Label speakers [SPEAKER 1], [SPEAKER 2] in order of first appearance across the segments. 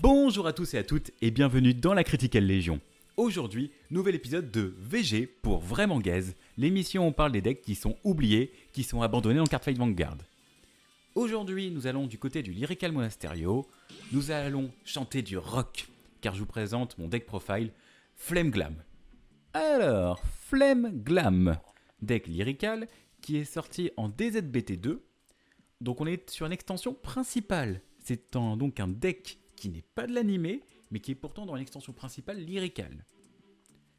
[SPEAKER 1] Bonjour à tous et à toutes et bienvenue dans la Critical Légion. Aujourd'hui, nouvel épisode de VG pour Vraiment Gaze, l'émission où on parle des decks qui sont oubliés, qui sont abandonnés en Cardfight Vanguard. Aujourd'hui, nous allons du côté du Lyrical Monasterio, nous allons chanter du rock, car je vous présente mon deck profile Flame Glam. Alors, Flame Glam, deck lyrical qui est sorti en DZBT2, donc on est sur une extension principale. C'est donc un deck qui n'est pas de l'animé, mais qui est pourtant dans l'extension principale lyrical.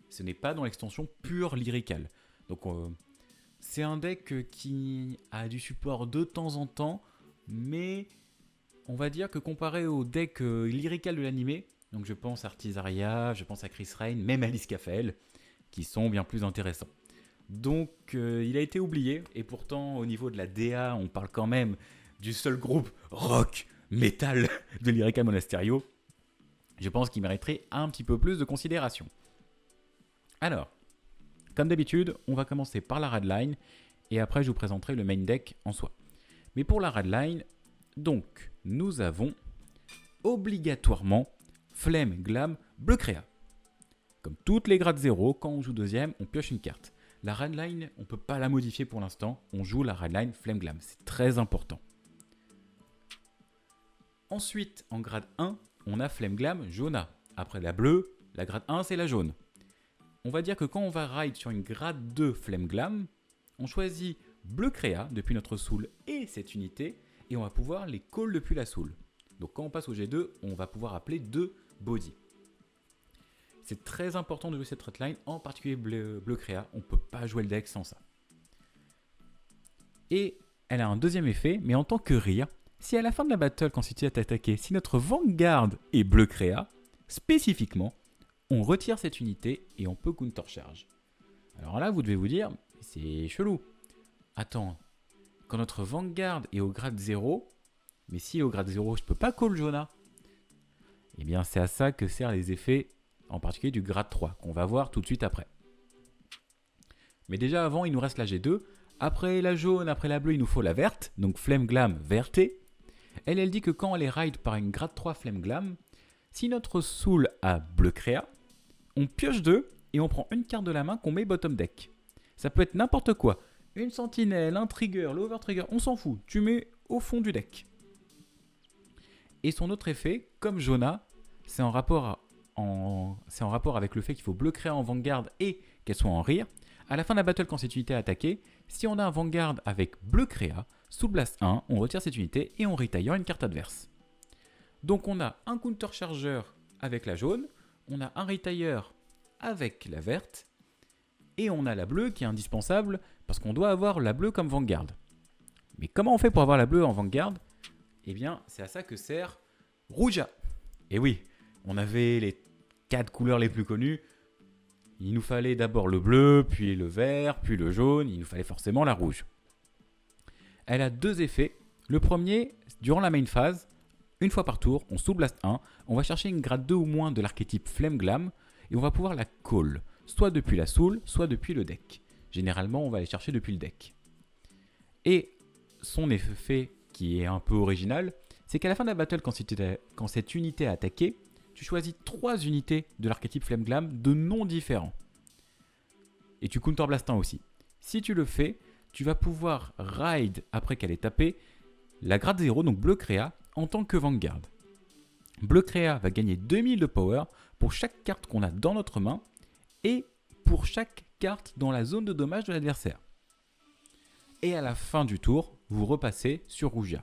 [SPEAKER 1] Ce n'est pas dans l'extension pure lyrical. Donc c'est un deck qui a du support de temps en temps, mais on va dire que comparé au deck lyrical de l'animé, donc je pense à Artisaria, je pense à Chris Rain, même Alice Caffel, qui sont bien plus intéressants. Donc il a été oublié, et pourtant au niveau de la DA, on parle quand même du seul groupe rock metal de Lyrical Monasterio. Je pense qu'il mériterait un petit peu plus de considération. Alors, comme d'habitude, on va commencer par la Redline, et après je vous présenterai le main deck en soi. Mais pour la Redline, donc, nous avons obligatoirement Flame Glam Bleu Créa. Comme toutes les grades 0, quand on joue deuxième, on pioche une carte. La Redline, on ne peut pas la modifier pour l'instant, on joue la Redline Flame Glam, c'est très important. Ensuite, en grade 1, on a Flame Glam Jauna. Après la bleue, la grade 1, c'est la jaune. On va dire que quand on va ride sur une grade 2 Flame Glam, on choisit Bleu Créa depuis notre soul et cette unité, et on va pouvoir les call depuis la soul. Donc quand on passe au G2, on va pouvoir appeler 2 body. C'est très important de jouer cette redline, en particulier Bleu Créa, on ne peut pas jouer le deck sans ça. Et elle a un deuxième effet, mais en tant que rire, si à la fin de la battle, quand City est attaqué, si notre Vanguard est Bleu Créa, spécifiquement, on retire cette unité et on peut counter-charge. Alors là, vous devez vous dire, c'est chelou. Attends, quand notre Vanguard est au grade 0, mais si au grade 0, je peux pas call Jauna. Eh bien, c'est à ça que servent les effets, en particulier du grade 3, qu'on va voir tout de suite après. Mais déjà avant, il nous reste la G2. Après la jaune, après la bleue, il nous faut la verte, donc Flame Glam verté. Elle dit que quand elle est ride par une grade 3 Flame Glam, si notre soul a Bleu Créa, on pioche 2 et on prend une carte de la main qu'on met bottom deck. Ça peut être n'importe quoi. Une sentinelle, un trigger, l'over trigger, on s'en fout. Tu mets au fond du deck. Et son autre effet, comme Jauna, c'est en rapport avec le fait qu'il faut Bleu Créa en Vanguard et qu'elle soit en rear. À la fin de la battle, quand cette unité est attaquée, si on a un Vanguard avec Bleu Créa, sous Blast 1, on retire cette unité et on retire une carte adverse. Donc on a un counter chargeur avec la jaune, on a un retire avec la verte, et on a la bleue qui est indispensable parce qu'on doit avoir la bleue comme Vanguard. Mais comment on fait pour avoir la bleue en Vanguard ? Eh bien, c'est à ça que sert Rouja. Et oui, on avait les 4 couleurs les plus connues. Il nous fallait d'abord le bleu, puis le vert, puis le jaune. Il nous fallait forcément la rouge. Elle a 2 effets. Le premier, durant la main phase, une fois par tour, on soul blast 1. On va chercher une grade 2 ou moins de l'archétype Flame Glam et on va pouvoir la call, soit depuis la soul, soit depuis le deck. Généralement, on va aller chercher depuis le deck. Et son effet qui est un peu original, c'est qu'à la fin de la battle, quand cette unité est attaquée, tu choisis 3 unités de l'archétype Flame Glam de noms différents. Et tu counter blast 1 aussi. Si tu le fais, tu vas pouvoir ride après qu'elle est tapée la grade 0, donc Bleu Créa, en tant que Vanguard. Bleu Créa va gagner 2000 de power pour chaque carte qu'on a dans notre main et pour chaque carte dans la zone de dommage de l'adversaire. Et à la fin du tour, vous repassez sur Rougia.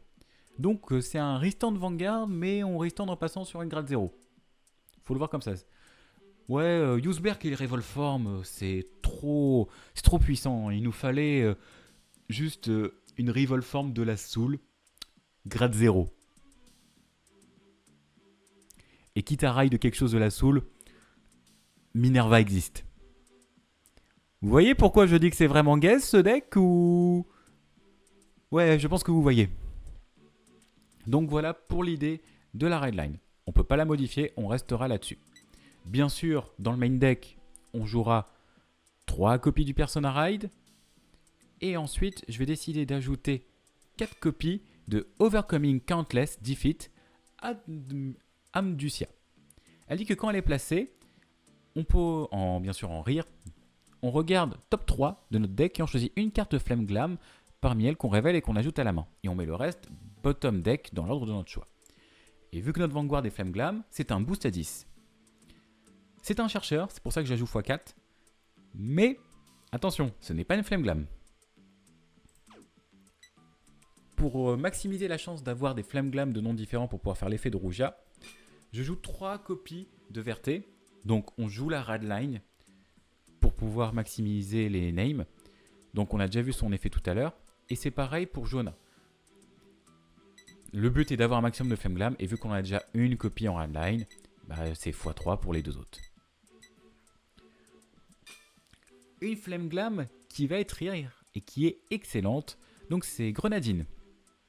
[SPEAKER 1] Donc c'est un restand Vanguard, mais on restand en passant sur une grade 0. Faut le voir comme ça. Ouais, Yusberg et les Revolform, c'est trop puissant. Il nous fallait juste une Revolform de la Soul, grade 0. Et quitte à ride quelque chose de la Soul, Minerva existe. Vous voyez pourquoi je dis que c'est vraiment gaze ce deck ou... Ouais, je pense que vous voyez. Donc voilà pour l'idée de la redline. On ne peut pas la modifier, on restera là-dessus. Bien sûr, dans le main deck, on jouera 3 copies du Persona Ride. Et ensuite, je vais décider d'ajouter 4 copies de Overcoming Countless Defeat Amducia. Elle dit que quand elle est placée, on peut, bien sûr en rire, on regarde top 3 de notre deck et on choisit une carte de Flameglam parmi elles qu'on révèle et qu'on ajoute à la main. Et on met le reste bottom deck dans l'ordre de notre choix. Et vu que notre Vanguard est Flameglam, c'est un boost à 10. C'est un chercheur, c'est pour ça que j'ajoute x4. Mais attention, ce n'est pas une Flameglam. Pour maximiser la chance d'avoir des Flameglam de noms différents pour pouvoir faire l'effet de Rouja, je joue 3 copies de Verté. Donc on joue la Radline pour pouvoir maximiser les names. Donc on a déjà vu son effet tout à l'heure. Et c'est pareil pour Jonah. Le but est d'avoir un maximum de Flameglam. Et vu qu'on a déjà une copie en Radline, c'est x3 pour les deux autres. Une Flameglam qui va être rire et qui est excellente. Donc c'est Grenadine,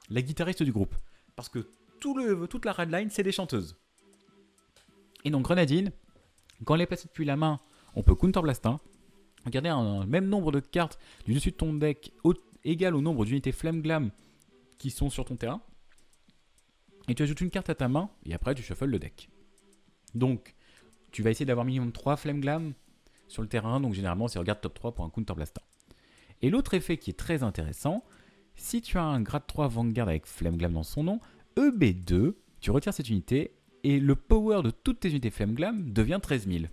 [SPEAKER 1] la guitariste du groupe. Parce que toute la Radline, c'est des chanteuses. Et donc Grenadine, quand elle est placée depuis la main, on peut counterblaster. Regardez un même nombre de cartes du dessus de ton deck égal au nombre d'unités Flameglam qui sont sur ton terrain. Et tu ajoutes une carte à ta main et après tu shuffles le deck. Donc tu vas essayer d'avoir minimum 3 Flameglam sur le terrain. Donc généralement c'est regarde top 3 pour un counterblaster. Et l'autre effet qui est très intéressant, si tu as un grade 3 Vanguard avec Flameglam dans son nom, EB2, tu retires cette unité et le power de toutes tes unités Flameglam devient 13 000.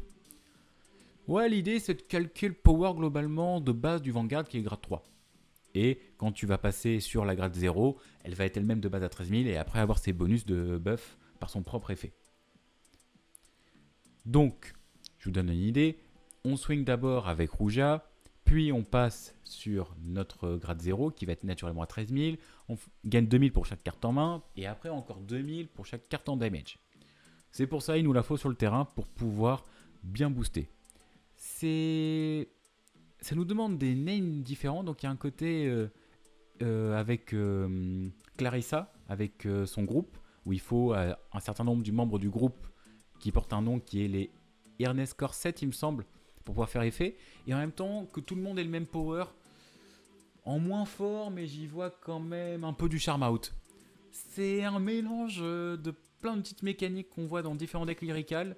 [SPEAKER 1] Ouais, l'idée c'est de calculer le power globalement de base du Vanguard qui est grade 3. Et quand tu vas passer sur la grade 0, elle va être elle-même de base à 13 000 et après avoir ses bonus de buff par son propre effet. Donc, je vous donne une idée. On swing d'abord avec Rouja, puis on passe sur notre grade 0 qui va être naturellement à 13 000. On gagne 2 000 pour chaque carte en main et après encore 2 000 pour chaque carte en damage. C'est pour ça qu'il nous la faut sur le terrain pour pouvoir bien booster. Ça nous demande des names différents. Donc il y a un côté avec Clarissa, avec son groupe, où il faut un certain nombre du membres du groupe qui portent un nom qui est les Ernest Corset, il me semble, pour pouvoir faire effet. Et en même temps que tout le monde ait le même power, en moins fort, mais j'y vois quand même un peu du charm out. C'est un mélange de plein de petites mécaniques qu'on voit dans différents decks lyrical.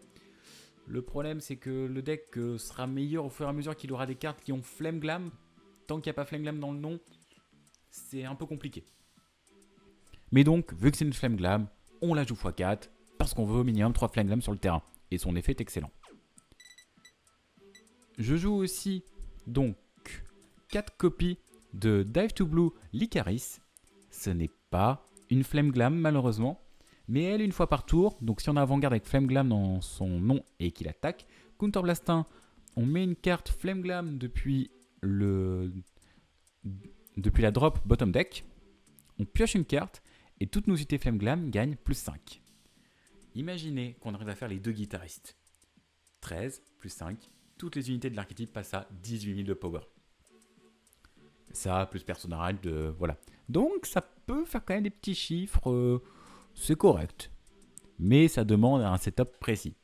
[SPEAKER 1] Le problème, c'est que le deck sera meilleur au fur et à mesure qu'il aura des cartes qui ont Flameglam. Tant qu'il n'y a pas Flameglam dans le nom, c'est un peu compliqué. Mais donc, vu que c'est une Flameglam, on la joue x4 parce qu'on veut au minimum 3 Flameglam sur le terrain. Et son effet est excellent. Je joue aussi donc 4 copies de Dive to Blue Lycaris. Ce n'est pas une Flameglam malheureusement. Mais elle, une fois par tour, donc si on a Vanguard avec Flameglam dans son nom et qu'il attaque, Counterblastin, on met une carte Flameglam depuis la drop bottom deck, on pioche une carte et toutes nos unités Flameglam gagnent plus 5. Imaginez qu'on arrive à faire les deux guitaristes. 13 plus 5, toutes les unités de l'archétype passent à 18 000 de power. Ça, plus personnage, voilà. Donc ça peut faire quand même des petits chiffres... c'est correct, mais ça demande un setup précis.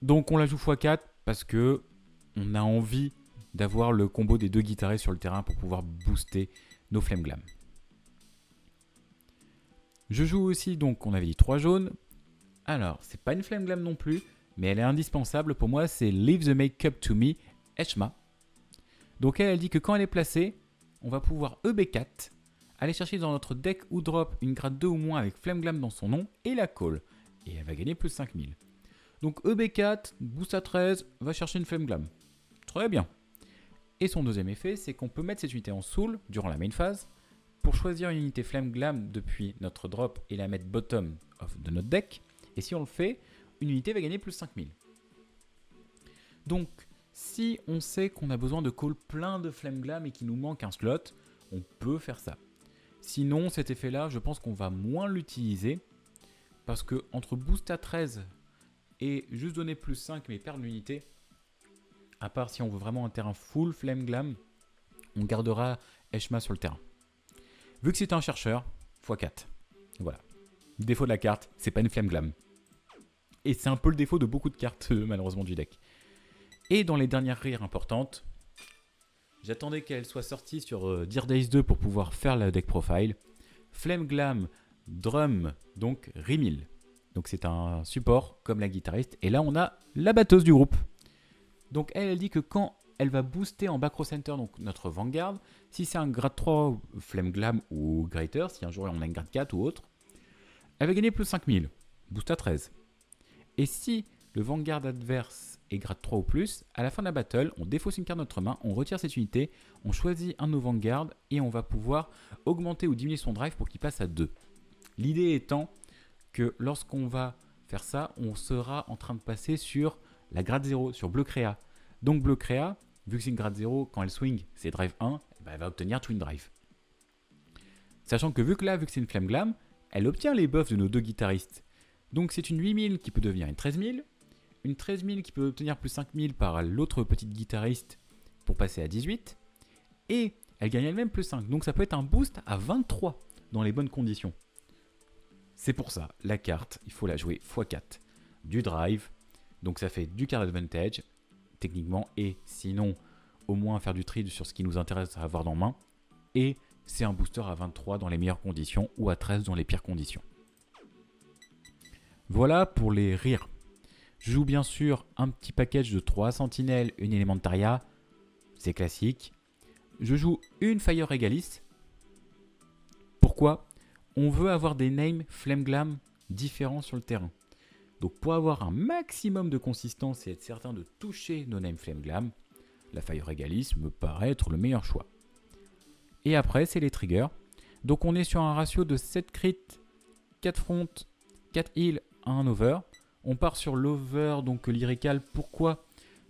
[SPEAKER 1] Donc on la joue x4 parce que on a envie d'avoir le combo des deux guitaristes sur le terrain pour pouvoir booster nos Flameglam. Je joue aussi, donc on avait dit 3 jaunes. Alors, c'est pas une Flameglam non plus, mais elle est indispensable pour moi, c'est Leave the Makeup to Me, Eshma. Donc elle dit que quand elle est placée, on va pouvoir EB4, aller chercher dans notre deck ou drop une grade 2 ou moins avec Flameglam dans son nom et la call. Et elle va gagner plus 5000. Donc EB4, boost à 13, va chercher une Flameglam. Très bien. Et son deuxième effet, c'est qu'on peut mettre cette unité en soul durant la main phase pour choisir une unité Flameglam depuis notre drop et la mettre bottom de notre deck. Et si on le fait, une unité va gagner plus 5000. Donc, si on sait qu'on a besoin de call plein de Flameglam et qu'il nous manque un slot, on peut faire ça. Sinon, cet effet-là, je pense qu'on va moins l'utiliser parce que entre boost à 13 et juste donner plus 5 mais perdre l'unité, à part si on veut vraiment un terrain full Flameglam, on gardera Eshma sur le terrain. Vu que c'est un chercheur, x4. Voilà. Le défaut de la carte, c'est pas une Flameglam. Et c'est un peu le défaut de beaucoup de cartes, malheureusement, du deck. Et dans les dernières rires importantes, j'attendais qu'elle soit sortie sur Dear Days 2 pour pouvoir faire le deck profile. Flameglam drum, donc Rimil. Donc c'est un support comme la guitariste. Et là, on a la batteuse du groupe. Donc elle dit que quand elle va booster en back row center, donc notre Vanguard, si c'est un grade 3 Flame Glam ou Greater, si un jour on a une grade 4 ou autre, elle va gagner plus 5000, boost à 13. Et si le Vanguard adverse est grade 3 ou plus, à la fin de la battle, on défausse une carte de notre main, on retire cette unité, on choisit un de nos Vanguard et on va pouvoir augmenter ou diminuer son drive pour qu'il passe à 2. L'idée étant que lorsqu'on va faire ça, on sera en train de passer sur la grade 0, sur Bleu Créa. Donc Bleu Créa, vu que c'est une grade 0, quand elle swing, c'est drive 1, elle va obtenir Twin Drive. Sachant que vu que c'est une Flame Glam, elle obtient les buffs de nos deux guitaristes. Donc c'est une 8000 qui peut devenir une 13000, une 13000 qui peut obtenir plus 5000 par l'autre petite guitariste pour passer à 18, et elle gagne elle-même plus 5. Donc ça peut être un boost à 23 dans les bonnes conditions. C'est pour ça, la carte, il faut la jouer x4. Du drive, donc ça fait du card advantage, techniquement, et sinon, au moins faire du trade sur ce qui nous intéresse à avoir dans main. Et c'est un booster à 23 dans les meilleures conditions ou à 13 dans les pires conditions. Voilà pour les rires. Je joue bien sûr un petit package de 3 sentinelles, une Elementaria, c'est classique. Je joue une Fire Regalis. Pourquoi ? On veut avoir des names Flame Glam différents sur le terrain. Donc pour avoir un maximum de consistance et être certain de toucher nos names Flame Glam, la Fire Regalis me paraît être le meilleur choix. Et après, c'est les triggers. Donc on est sur un ratio de 7 crit, 4 front, 4 heal, 1 over. On part sur l'over, donc lyrical. Pourquoi ?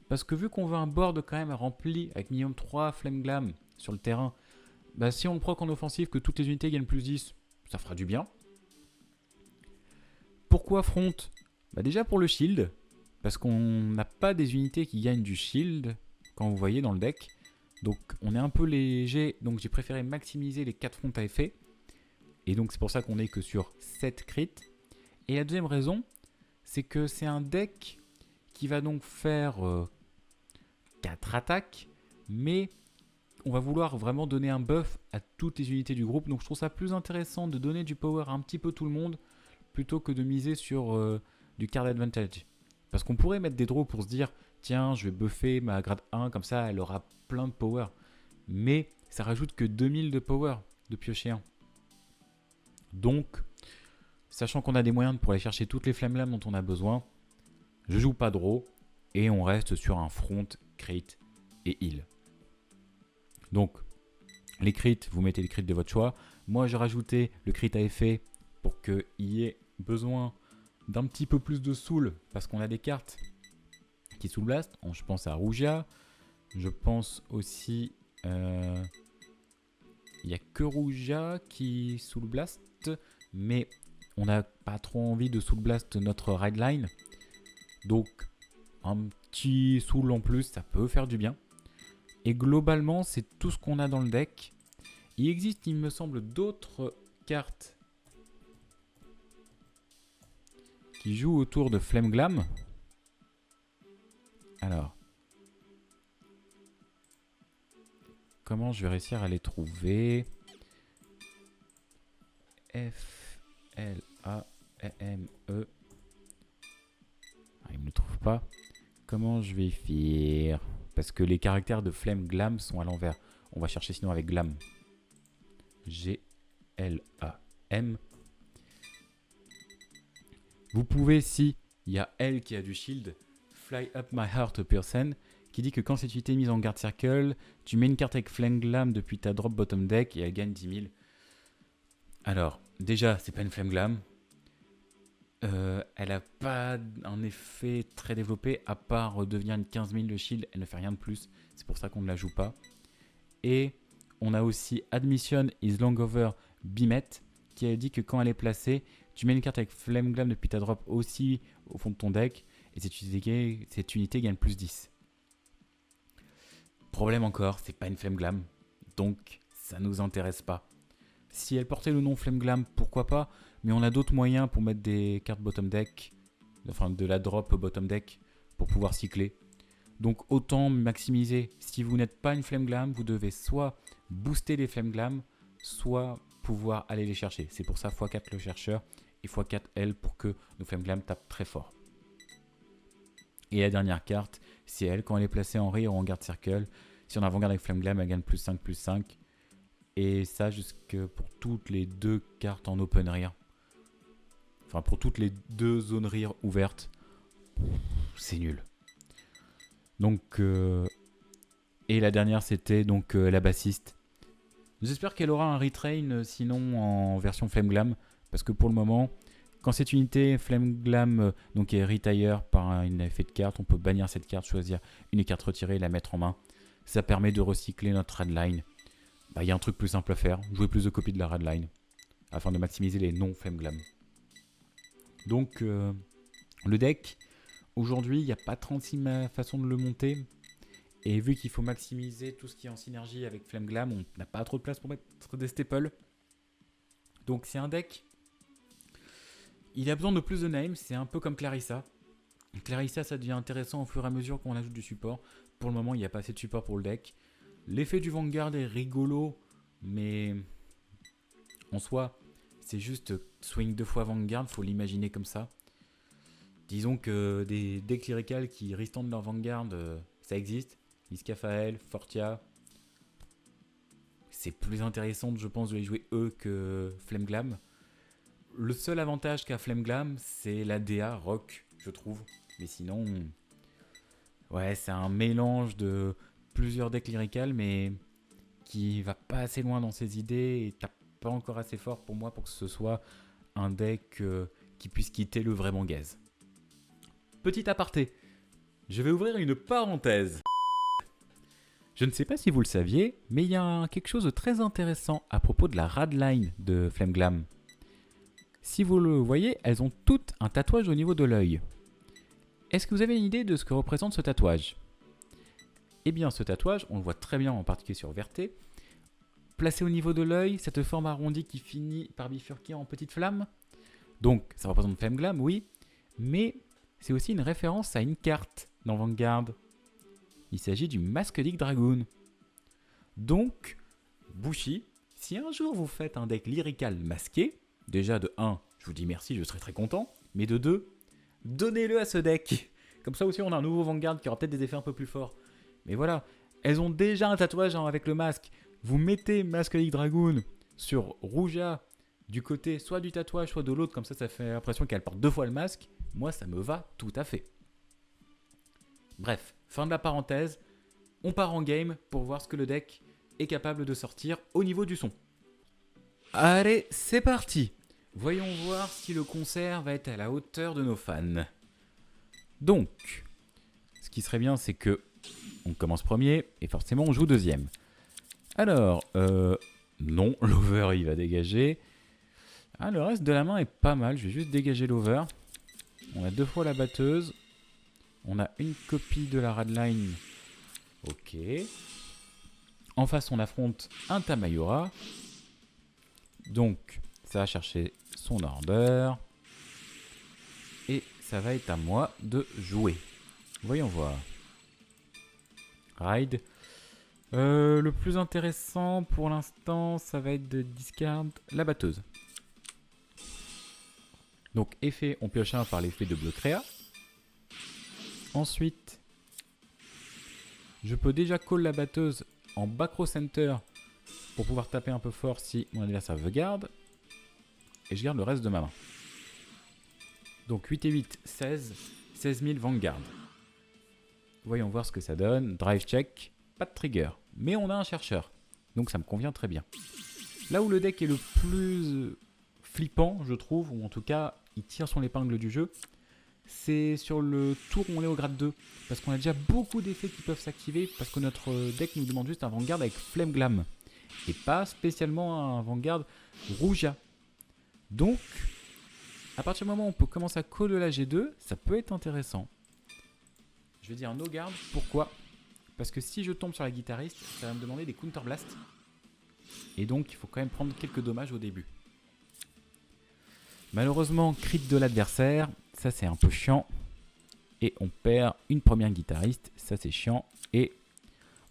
[SPEAKER 1] Parce que vu qu'on veut un board quand même rempli avec minimum 3 Flame Glam sur le terrain, si on le proc en offensive, que toutes les unités gagnent plus 10, ça fera du bien. Pourquoi front ? Déjà pour le shield, parce qu'on n'a pas des unités qui gagnent du shield, quand vous voyez dans le deck. Donc on est un peu léger, donc j'ai préféré maximiser les 4 fronts à effet. Et donc c'est pour ça qu'on est que sur 7 crits. Et la deuxième raison, c'est que c'est un deck qui va donc faire 4 attaques, mais on va vouloir vraiment donner un buff à toutes les unités du groupe. Donc je trouve ça plus intéressant de donner du power à un petit peu tout le monde, plutôt que de miser sur du card advantage. Parce qu'on pourrait mettre des draws pour se dire, tiens, je vais buffer ma grade 1, comme ça elle aura plein de power. Mais ça rajoute que 2000 de power de piocher 1. Donc, sachant qu'on a des moyens pour aller chercher toutes les flammes lames dont on a besoin, je joue pas draw et on reste sur un front, crit et heal. Donc, les crits, vous mettez les crits de votre choix. Moi, j'ai rajouté le crit à effet pour qu'il y ait besoin d'un petit peu plus de soul, parce qu'on a des cartes qui soul blast. Je pense à Rougia. Je pense aussi... il n'y a que Rougia qui soul blast, mais on n'a pas trop envie de soul blast notre ride line. Donc, un petit soul en plus, ça peut faire du bien. Et globalement, c'est tout ce qu'on a dans le deck. Il existe, il me semble, d'autres cartes qui jouent autour de Flame Glam. Alors, comment je vais réussir à les trouver ? F, L, A, M, E. Ah, il ne me le trouve pas. Comment je vais faire ? Parce que les caractères de Flame Glam sont à l'envers. On va chercher sinon avec Glam. G, L, A, M. Vous pouvez, si il y a elle qui a du shield, Fly Up My Heart Person, qui dit que quand cette unité est mise en guard circle, tu mets une carte avec Flame Glam depuis ta drop bottom deck et elle gagne 10 000. Alors, déjà, c'est pas une Flame Glam. Elle n'a pas un effet très développé, à part devenir une 15 000 de shield, elle ne fait rien de plus. C'est pour ça qu'on ne la joue pas. Et on a aussi Admission is long over Bimet, qui a dit que quand elle est placée, tu mets une carte avec Flame Glam depuis ta drop aussi au fond de ton deck, et cette unité gagne plus 10. Problème encore, c'est pas une Flame Glam, donc ça nous intéresse pas. Si elle portait le nom Flame Glam, pourquoi pas, mais on a d'autres moyens pour mettre des cartes bottom deck, enfin de la drop bottom deck, pour pouvoir cycler. Donc autant maximiser. Si vous n'êtes pas une Flame Glam, vous devez soit booster les Flame Glam, soit pouvoir aller les chercher. C'est pour ça x4 le chercheur et x4 elle pour que nos Flameglam tapent très fort. Et la dernière carte, c'est elle, quand elle est placée en rear ou en guard circle. Si on a avant-garde avec Flameglam, elle gagne +5/+5. Et ça jusque pour toutes les deux cartes en open rear. Enfin pour toutes les deux zones rear ouvertes. C'est nul. Donc et la dernière c'était donc la bassiste. J'espère qu'elle aura un retrain sinon en version Flameglam. Parce que pour le moment, quand cette unité Flameglam donc est retire par un effet de carte, on peut bannir cette carte, choisir une carte retirée et la mettre en main. Ça permet de recycler notre radline. Bah, y a un truc plus simple à faire, jouer plus de copies de la radline. Afin de maximiser les non Flameglam. Donc le deck, aujourd'hui il n'y a pas 36 façons de le monter. Et vu qu'il faut maximiser tout ce qui est en synergie avec Flameglam, on n'a pas trop de place pour mettre des staples. Donc c'est un deck, il a besoin de plus de names, c'est un peu comme Clarissa. Clarissa ça devient intéressant au fur et à mesure qu'on ajoute du support. Pour le moment il n'y a pas assez de support pour le deck. L'effet du Vanguard est rigolo, mais en soi c'est juste swing 2 fois Vanguard, faut l'imaginer comme ça. Disons que des decks lyrical qui restandent leur Vanguard, ça existe. Iskafael, Fortia. C'est plus intéressant, je pense, de les jouer eux que Flameglam. Le seul avantage qu'a Flameglam, c'est la DA rock, je trouve. Mais sinon, ouais, c'est un mélange de plusieurs decks lyrical, mais qui va pas assez loin dans ses idées et tape pas encore assez fort pour moi pour que ce soit un deck qui puisse quitter le vrai Mangaze. Petit aparté, je vais ouvrir une parenthèse. Je ne sais pas si vous le saviez, mais il y a quelque chose de très intéressant à propos de la radline de Flameglam. Si vous le voyez, elles ont toutes un tatouage au niveau de l'œil. Est-ce que vous avez une idée de ce que représente ce tatouage? Eh bien, ce tatouage, on le voit très bien en particulier sur Verté. Placé au niveau de l'œil, cette forme arrondie qui finit par bifurquer en petites flammes. Donc, ça représente Flameglam, oui, mais c'est aussi une référence à une carte dans Vanguard. Il s'agit du Maskedic Dragoon. Donc, Bushi, si un jour vous faites un deck lyrical masqué, déjà de 1, je vous dis merci, je serai très content, mais de 2, donnez-le à ce deck. Comme ça aussi, on a un nouveau Vanguard qui aura peut-être des effets un peu plus forts. Mais voilà, elles ont déjà un tatouage avec le masque. Vous mettez Maskedic Dragoon sur Rouja, du côté soit du tatouage, soit de l'autre, comme ça fait l'impression qu'elle porte 2 fois le masque. Moi, ça me va tout à fait. Bref, fin de la parenthèse, on part en game pour voir ce que le deck est capable de sortir au niveau du son. Allez, c'est parti. Voyons voir si le concert va être à la hauteur de nos fans. Donc, ce qui serait bien, c'est que on commence premier et forcément on joue deuxième. Alors, non, l'over il va dégager. Ah, le reste de la main est pas mal, je vais juste dégager l'over. On a 2 fois la batteuse. On a une copie de la radline. Ok. En face, on affronte un Tamayora. Donc, ça va chercher son order. Et ça va être à moi de jouer. Voyons voir. Ride. Le plus intéressant pour l'instant, ça va être de discard la batteuse. Donc, effet, on pioche un par l'effet de bleu créa. Ensuite, je peux déjà call la batteuse en back row center pour pouvoir taper un peu fort si mon adversaire veut garde. Et je garde le reste de ma main. Donc 8 et 8, 16. 16 000 Vanguard. Voyons voir ce que ça donne. Drive check, pas de trigger. Mais on a un chercheur. Donc ça me convient très bien. Là où le deck est le plus flippant, je trouve, ou en tout cas, il tire son épingle du jeu, c'est sur le tour où on est au grade 2. Parce qu'on a déjà beaucoup d'effets qui peuvent s'activer. Parce que notre deck nous demande juste un Vanguard avec Flameglam. Et pas spécialement un Vanguard Rouja. Donc, à partir du moment où on peut commencer à call de la G2, ça peut être intéressant. Je vais dire no guard. Pourquoi? Parce que si je tombe sur la guitariste, ça va me demander des counter blast. Et donc, il faut quand même prendre quelques dommages au début. Malheureusement, crit de l'adversaire, ça c'est un peu chiant. Et on perd une première guitariste, ça c'est chiant. Et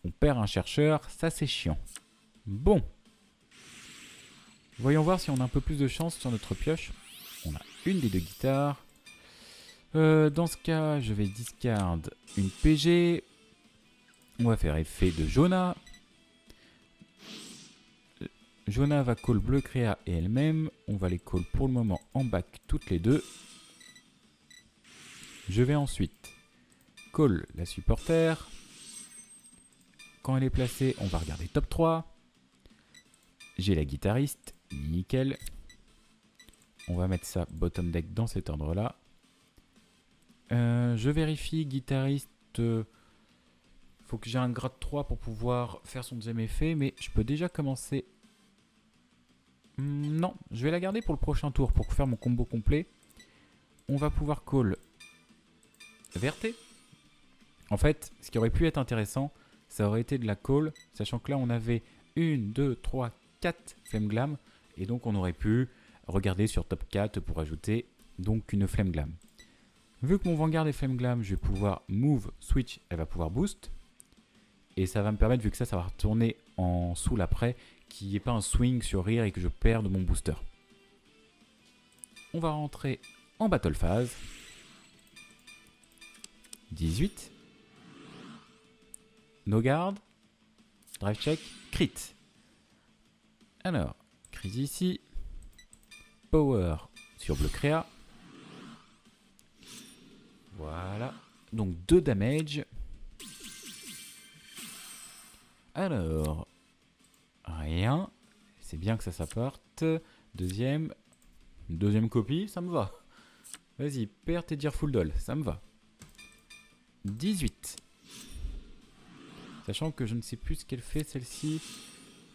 [SPEAKER 1] on perd un chercheur, ça c'est chiant. Bon. Voyons voir si on a un peu plus de chance sur notre pioche. On a une des deux guitares. Dans ce cas, je vais discard une PG. On va faire effet de Jonah. Jonah va call bleu créa et elle-même. On va les call pour le moment en back toutes les deux. Je vais ensuite call la supporter. Quand elle est placée, on va regarder top 3. J'ai la guitariste, nickel. On va mettre ça bottom deck dans cet ordre-là. Je vérifie, guitariste. Faut que j'ai un grade 3 pour pouvoir faire son deuxième effet, mais je peux déjà commencer. Non, je vais la garder pour le prochain tour pour faire mon combo complet. On va pouvoir call Verté. En fait, ce qui aurait pu être intéressant, ça aurait été de la call, sachant que là on avait 1, 2, 3, 4 Flame Glam, et donc on aurait pu regarder sur top 4 pour ajouter donc une Flame Glam. Vu que mon Vanguard est Flame Glam, je vais pouvoir move, switch, elle va pouvoir boost, et ça va me permettre, vu que ça va retourner en soul après, qu'il n'y ait pas un swing sur rear et que je perde mon booster. On va rentrer en battle phase. 18. No guard. Drive check. Crit. Alors, crit ici. Power sur bleu créa. Voilà. Donc 2 damage. Alors, rien. C'est bien que ça s'apporte. Deuxième copie, ça me va. Vas-y, perds tes dire full doll, ça me va. 18. Sachant que je ne sais plus ce qu'elle fait celle-ci.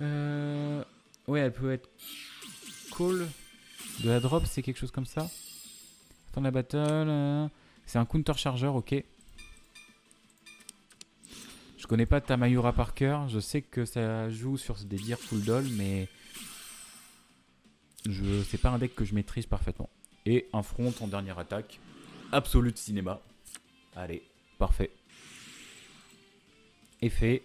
[SPEAKER 1] Ouais, elle peut être call. De la drop, c'est quelque chose comme ça. Fin de la battle. C'est un counter charger, ok. Je connais pas Tamayura par cœur. Je sais que ça joue sur des dire full doll, mais c'est pas un deck que je maîtrise parfaitement. Et un front en dernière attaque. Absolute cinéma. Allez, parfait. Effet.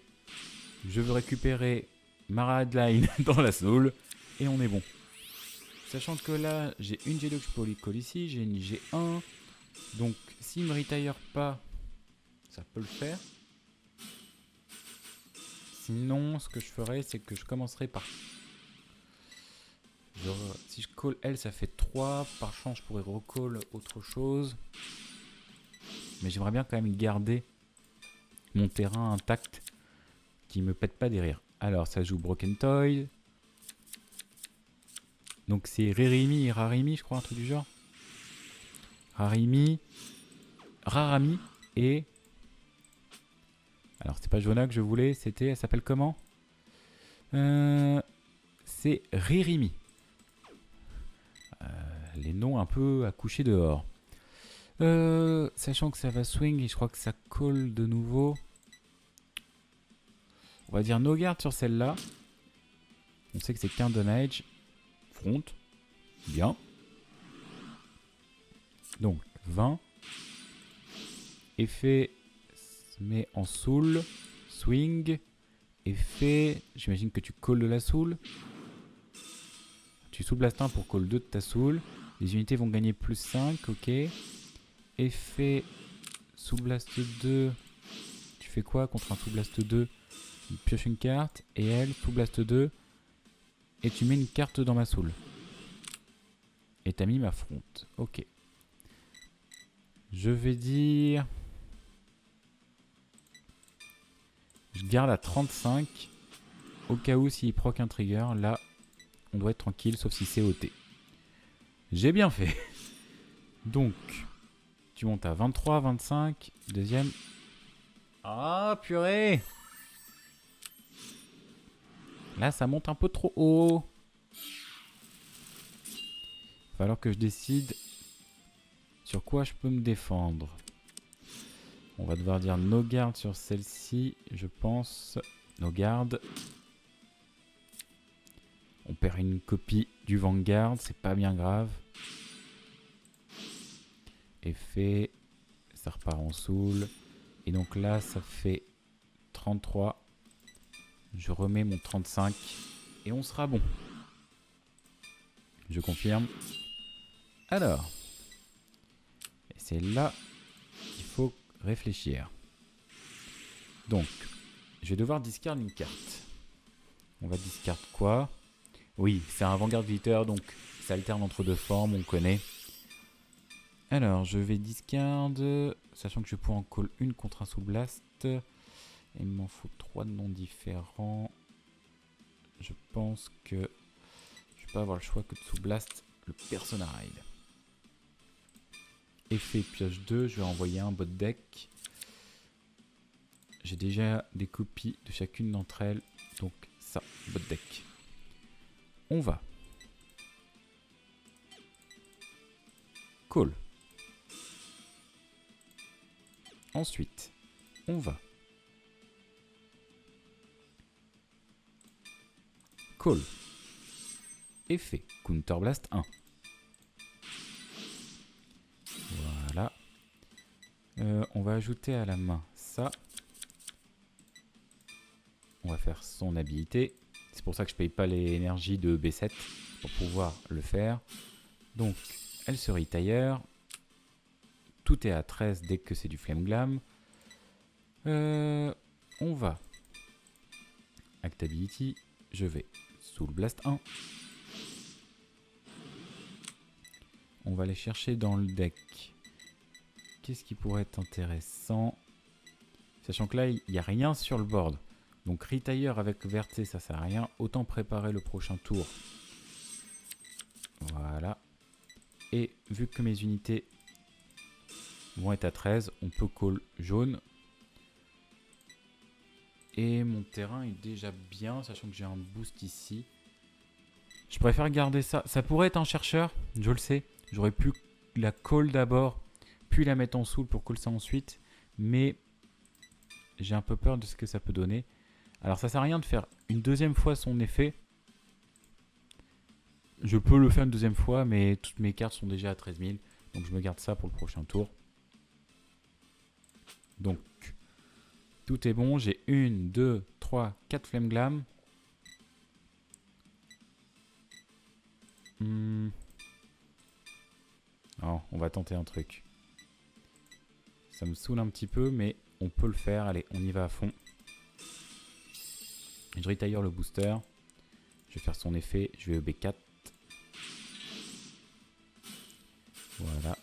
[SPEAKER 1] Je veux récupérer ma Headline dans la soul. Et on est bon. Sachant que là, j'ai une G2 que je peux call ici. J'ai une G1. Donc, s'il me retire pas, ça peut le faire. Sinon, ce que je ferais, c'est que je commencerai par... si je call elle, ça fait 3. Par chance, je pourrais recall autre chose. Mais j'aimerais bien quand même garder mon terrain intact, qui me pète pas derrière. Alors, ça joue Broken Toy. Donc, c'est Rarimi et Rarimi, je crois, un truc du genre. Rarami et... Alors, c'était pas Jonah que je voulais, c'était... Elle s'appelle comment c'est Ririmi. Les noms un peu à coucher dehors. Sachant que ça va swing et je crois que ça colle de nouveau. On va dire no guard sur celle-là. On sait que c'est qu'un damage. Front. Bien. Donc 20. Effet se met en soul. Swing. Effet. J'imagine que tu calls de la soul. Tu soul blast 1 pour call 2 de ta soul. Les unités vont gagner plus 5. Ok. Effet Soul Blast 2. Tu fais quoi contre un Soul Blast 2? Tu pioches une carte. Et elle, Soul Blast 2. Et tu mets une carte dans ma soul. Et t'as mis ma front. Ok. Je vais dire... Je garde à 35. Au cas où s'il proc un trigger. Là, on doit être tranquille. Sauf si c'est OT. J'ai bien fait. Donc... Tu montes à 23, 25. Deuxième. Ah, purée! Là, ça monte un peu trop haut. Il va falloir que je décide sur quoi je peux me défendre. On va devoir dire no guard sur celle-ci, je pense. No guard. On perd une copie du Vanguard, c'est pas bien grave. Effet, ça repart en soul. Et donc là, ça fait 33. Je remets mon 35 et on sera bon. Je confirme. Alors, et c'est là qu'il faut réfléchir. Donc, je vais devoir discard une carte. On va discard quoi? Oui, c'est un Vanguard Glitter, donc ça alterne entre deux formes, on connaît. Alors, je vais discard, sachant que je vais pouvoir en call une contre un Soul Blast. Il m'en faut 3 de noms différents. Je pense que je vais pas avoir le choix que de Soul Blast le Persona Ride. Effet pioche 2, je vais envoyer un bot deck. J'ai déjà des copies de chacune d'entre elles, donc ça, bot deck. On va. Call. Ensuite, on va. Call. Effet. Counter Blast 1. Voilà. On va ajouter à la main ça. On va faire son habilité. C'est pour ça que je paye pas les énergies de B7 pour pouvoir le faire. Donc, elle se retire. Tout est à 13 dès que c'est du Flame Glam. On va. Act Ability. Je vais Soul Blast 1. On va aller chercher dans le deck. Qu'est-ce qui pourrait être intéressant? Sachant que là, il n'y a rien sur le board. Donc retire avec Verté, ça sert à rien. Autant préparer le prochain tour. Voilà. Et vu que mes unités vont être à 13, on peut call jaune. Et mon terrain est déjà bien, sachant que j'ai un boost ici. Je préfère garder ça. Ça pourrait être un chercheur, je le sais. J'aurais pu la call d'abord, puis la mettre en soul pour call ça ensuite. Mais j'ai un peu peur de ce que ça peut donner. Alors ça sert à rien de faire une deuxième fois son effet. Je peux le faire une deuxième fois, mais toutes mes cartes sont déjà à 13 000. Donc je me garde ça pour le prochain tour. Donc, tout est bon. J'ai 1, 2, 3, 4 Flame Glam. Oh, on va tenter un truc. Ça me saoule un petit peu, mais on peut le faire. Allez, on y va à fond. Je retire le booster. Je vais faire son effet. Je vais EB4. Voilà.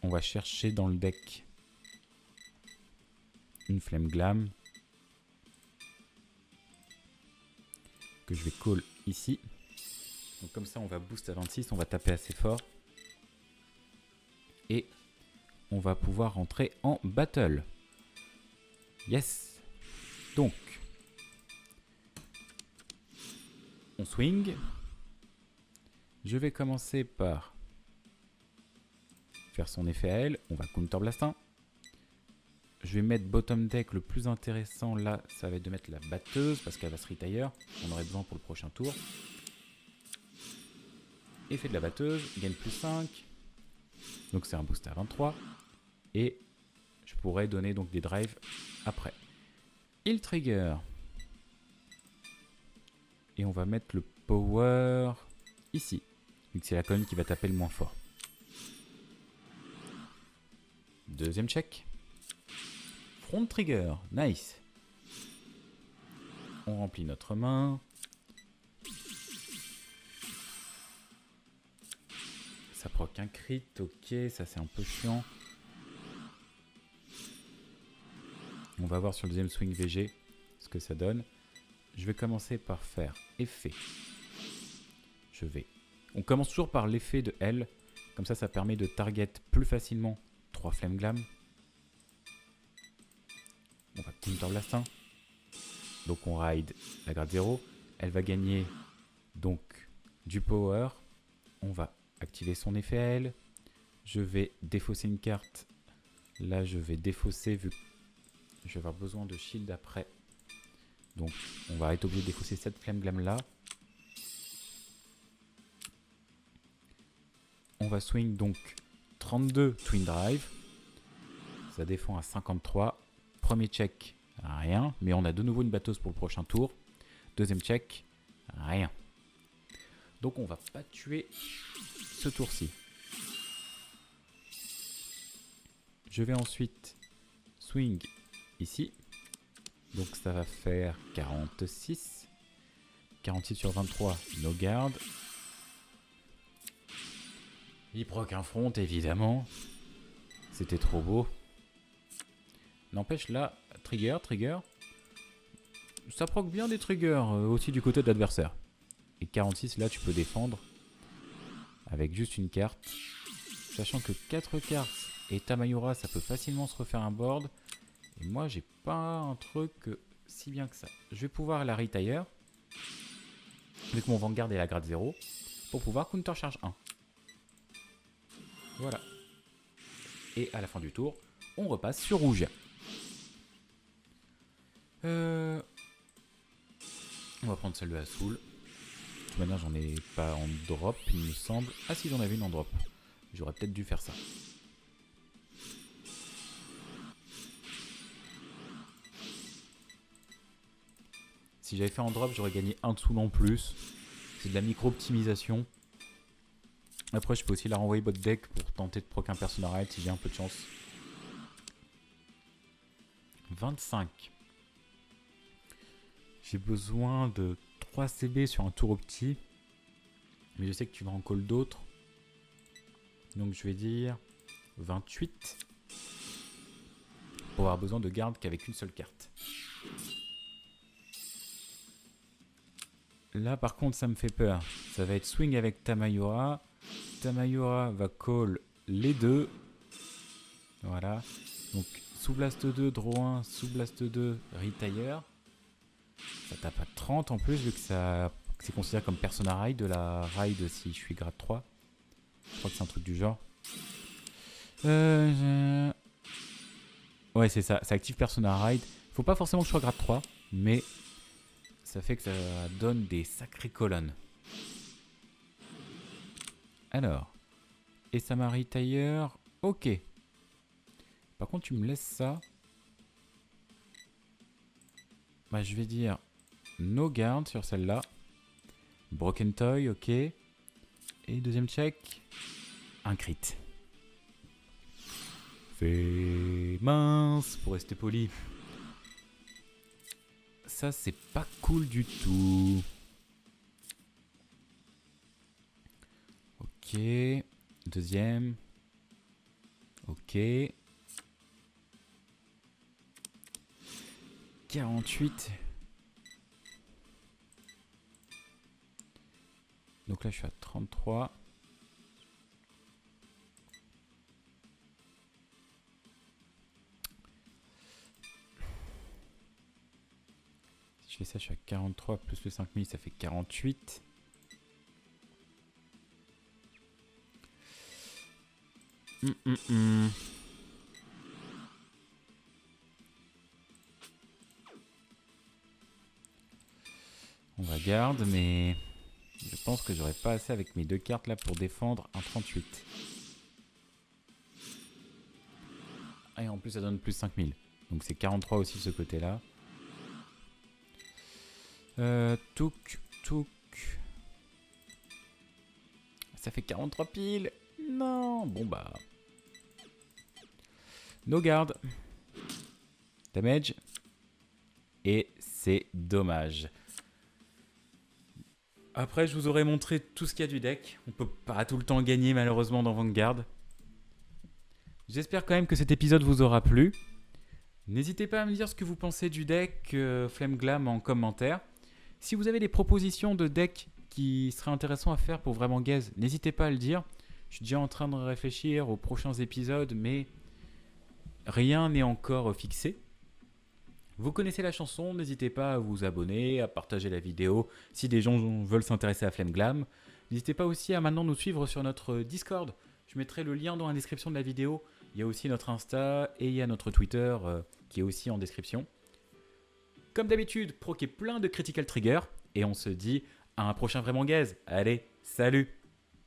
[SPEAKER 1] On va chercher dans le deck une Flame Glam. Que je vais call ici. Donc comme ça, on va boost à 26. On va taper assez fort. Et on va pouvoir rentrer en battle. Yes. Donc, on swing. Je vais commencer par faire son effet à elle. On va counter blast 1. Je vais mettre bottom deck. Le plus intéressant là, ça va être de mettre la batteuse parce qu'elle va se retire. On aurait besoin pour le prochain tour. Effet de la batteuse, gagne plus 5. Donc c'est un boost à 23. Et je pourrais donner donc des drives après. Il trigger. Et on va mettre le power ici. Vu que c'est la colonne qui va taper le moins fort. Deuxième check. Front trigger. Nice. On remplit notre main. Ça proc un crit. Ok, ça c'est un peu chiant. On va voir sur le deuxième swing VG ce que ça donne. Je vais commencer par faire effet. On commence toujours par l'effet de L. Comme ça, ça permet de target plus facilement 3 Flame Glam. On va counter blast 1. Donc on ride la grade 0. Elle va gagner donc du power. On va activer son effet à elle. Je vais défausser une carte. Là, je vais défausser vu que je vais avoir besoin de shield après. Donc, on va être obligé de défausser cette Flame Glam là. On va swing donc 32 Twin Drive. Ça défend à 53. Premier check, rien. Mais on a de nouveau une batteuse pour le prochain tour. Deuxième check, rien. Donc on va pas tuer ce tour-ci. Je vais ensuite swing ici. Donc ça va faire 46. 46 sur 23, no guard. Il proc un front, évidemment. C'était trop beau. N'empêche là, trigger. Ça proc bien des triggers aussi du côté de l'adversaire. Et 46, là tu peux défendre avec juste une carte. Sachant que 4 cartes et Tamayura, ça peut facilement se refaire un board. Et moi, j'ai pas un truc si bien que ça. Je vais pouvoir la retire. Vu que mon Vanguard est la grade 0. Pour pouvoir counter charge 1. Voilà. Et à la fin du tour, on repasse sur rouge. On va prendre celle de la soul. De toute manière, j'en ai pas en drop, il me semble. Ah si, j'en avais une en drop. J'aurais peut-être dû faire ça. Si j'avais fait en drop, j'aurais gagné un soul en plus. C'est de la micro-optimisation. Après, je peux aussi la renvoyer bot deck pour tenter de proc un personnage si j'ai un peu de chance. 25. J'ai besoin de 3 CB sur un tour opti. Mais je sais que tu vas en call d'autres. Donc je vais dire 28. Pour avoir besoin de garde qu'avec une seule carte. Là par contre ça me fait peur. Ça va être swing avec Tamayura. Tamayura va call les deux. Voilà. Donc sous blast 2, draw 1, sous blast 2, retire. Ça tape à 30 en plus vu que c'est considéré comme persona ride de la ride si je suis grade 3. Je crois que c'est un truc du genre. Ouais c'est ça, ça active persona ride. Faut pas forcément que je sois grade 3, mais ça fait que ça donne des sacrées colonnes. Alors, et ça m'a retire. Ok. Par contre, tu me laisses ça. Bah, je vais dire no guard sur celle-là. Broken Toy, ok. Et deuxième check. Un crit. Fait mince pour rester poli. Ça, c'est pas cool du tout. Ok. Deuxième. Ok. 48. Donc là, je suis à 33. Si je fais ça, je suis à 43 plus le 5000, ça fait 48. On va garde, mais je pense que j'aurais pas assez avec mes deux cartes là pour défendre un 38. Ah, et en plus ça donne plus 5000. Donc c'est 43 aussi de ce côté là. Touk. Ça fait 43 piles. Non. Bon bah. No guard. Damage. Et c'est dommage. Après, je vous aurais montré tout ce qu'il y a du deck. On peut pas tout le temps gagner malheureusement dans Vanguard. J'espère quand même que cet épisode vous aura plu. N'hésitez pas à me dire ce que vous pensez du deck Flame Glam en commentaire. Si vous avez des propositions de deck qui seraient intéressants à faire pour vraiment gaze, n'hésitez pas à le dire. Je suis déjà en train de réfléchir aux prochains épisodes, mais rien n'est encore fixé. Vous connaissez la chanson, n'hésitez pas à vous abonner, à partager la vidéo si des gens veulent s'intéresser à Flame Glam. N'hésitez pas aussi à maintenant nous suivre sur notre Discord. Je mettrai le lien dans la description de la vidéo. Il y a aussi notre Insta et il y a notre Twitter qui est aussi en description. Comme d'habitude, proquez plein de Critical Trigger et on se dit à un prochain Vraiment Gaze. Allez, salut!